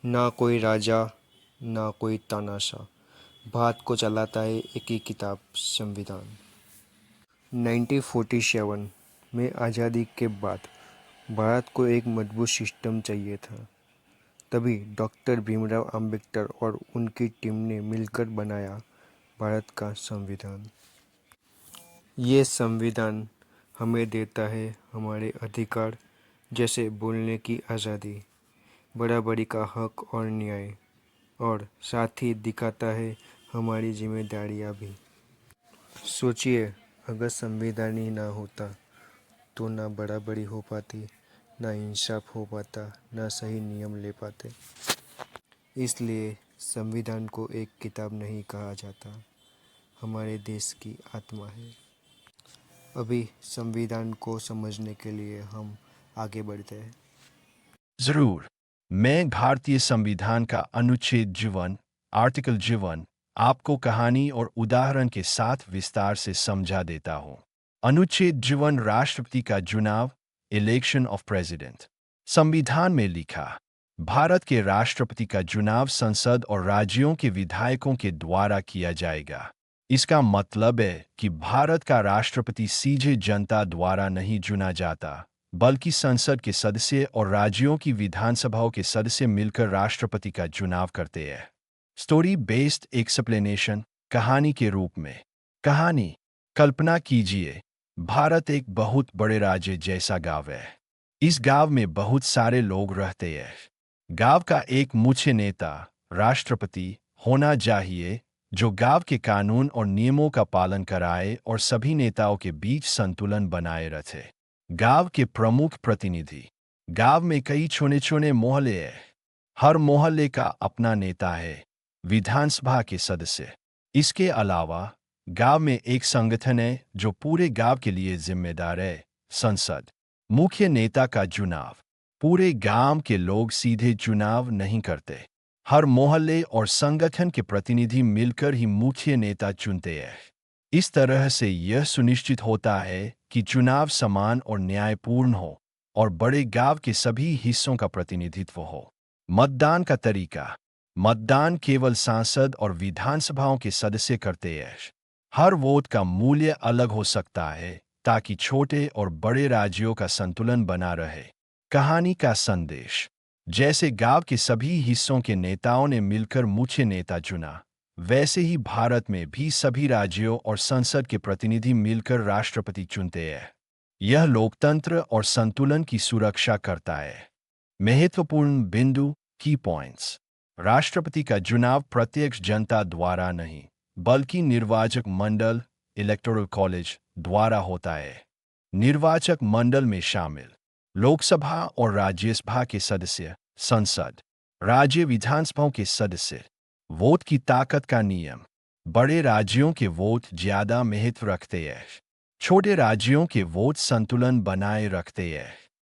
ना कोई राजा ना कोई तानाशाह, भारत को चलाता है एक ही किताब, संविधान। 1947 में आज़ादी के बाद भारत को एक मजबूत सिस्टम चाहिए था। तभी डॉक्टर भीमराव अंबेडकर और उनकी टीम ने मिलकर बनाया भारत का संविधान। ये संविधान हमें देता है हमारे अधिकार, जैसे बोलने की आज़ादी, बराबरी का हक और न्याय, और साथ ही दिखाता है हमारी जिम्मेदारियां भी। सोचिए, अगर संविधान ही ना होता तो ना बराबरी हो पाती, ना इंसाफ हो पाता, ना सही नियम ले पाते। इसलिए संविधान को एक किताब नहीं कहा जाता, हमारे देश की आत्मा है। अभी संविधान को समझने के लिए हम आगे बढ़ते हैं। जरूर। मैं भारतीय संविधान का अनुच्छेद जीवन आर्टिकल जीवन आपको कहानी और उदाहरण के साथ विस्तार से समझा देता हूँ। अनुच्छेद जीवन राष्ट्रपति का चुनाव, इलेक्शन ऑफ प्रेसिडेंट। संविधान में लिखा, भारत के राष्ट्रपति का चुनाव संसद और राज्यों के विधायकों के द्वारा किया जाएगा। इसका मतलब है कि भारत का राष्ट्रपति सीधे जनता द्वारा नहीं चुना जाता, बल्कि संसद के सदस्य और राज्यों की विधानसभाओं के सदस्य मिलकर राष्ट्रपति का चुनाव करते हैं। स्टोरी बेस्ड एक्सप्लेनेशन, कहानी के रूप में। कहानी, कल्पना कीजिए, भारत एक बहुत बड़े राज्य जैसा गांव है। इस गांव में बहुत सारे लोग रहते हैं। गांव का एक मुख्य नेता, राष्ट्रपति, होना चाहिए, जो गांव के कानून और नियमों का पालन कराए और सभी नेताओं के बीच संतुलन बनाए रखे। गांव के प्रमुख प्रतिनिधि, गांव में कई छोटे छोटे मोहल्ले हैं। हर मोहल्ले का अपना नेता है, विधानसभा के सदस्य। इसके अलावा गांव में एक संगठन है जो पूरे गांव के लिए जिम्मेदार है, संसद। मुख्य नेता का चुनाव, पूरे गांव के लोग सीधे चुनाव नहीं करते। हर मोहल्ले और संगठन के प्रतिनिधि मिलकर ही मुख्य नेता चुनते हैं। इस तरह से यह सुनिश्चित होता है कि चुनाव समान और न्यायपूर्ण हो और बड़े गांव के सभी हिस्सों का प्रतिनिधित्व हो। मतदान का तरीका, मतदान केवल सांसद और विधानसभाओं के सदस्य करते हैं। हर वोट का मूल्य अलग हो सकता है ताकि छोटे और बड़े राज्यों का संतुलन बना रहे। कहानी का संदेश, जैसे गांव के सभी हिस्सों के नेताओं ने मिलकर मुख्य नेता चुना, वैसे ही भारत में भी सभी राज्यों और संसद के प्रतिनिधि मिलकर राष्ट्रपति चुनते हैं। यह लोकतंत्र और संतुलन की सुरक्षा करता है। महत्वपूर्ण बिंदु, की पॉइंट्स। राष्ट्रपति का चुनाव प्रत्यक्ष जनता द्वारा नहीं, बल्कि निर्वाचक मंडल, इलेक्टोरल कॉलेज द्वारा होता है। निर्वाचक मंडल में शामिल लोकसभा और राज्यसभा के सदस्य, संसद, राज्य विधानसभाओं के सदस्य। वोट की ताकत का नियम, बड़े राज्यों के वोट ज्यादा महत्व रखते हैं, छोटे राज्यों के वोट संतुलन बनाए रखते हैं।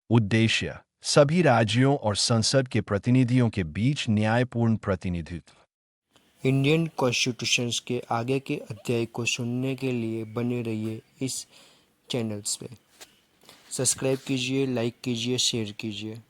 उद्देश्य, सभी राज्यों और संसद के प्रतिनिधियों के बीच न्यायपूर्ण प्रतिनिधित्व। इंडियन कॉन्स्टिट्यूशन के आगे के अध्याय को सुनने के लिए बने रहिए इस चैनल्स पे। सब्सक्राइब कीजिए, लाइक कीजिए, शेयर कीजिए।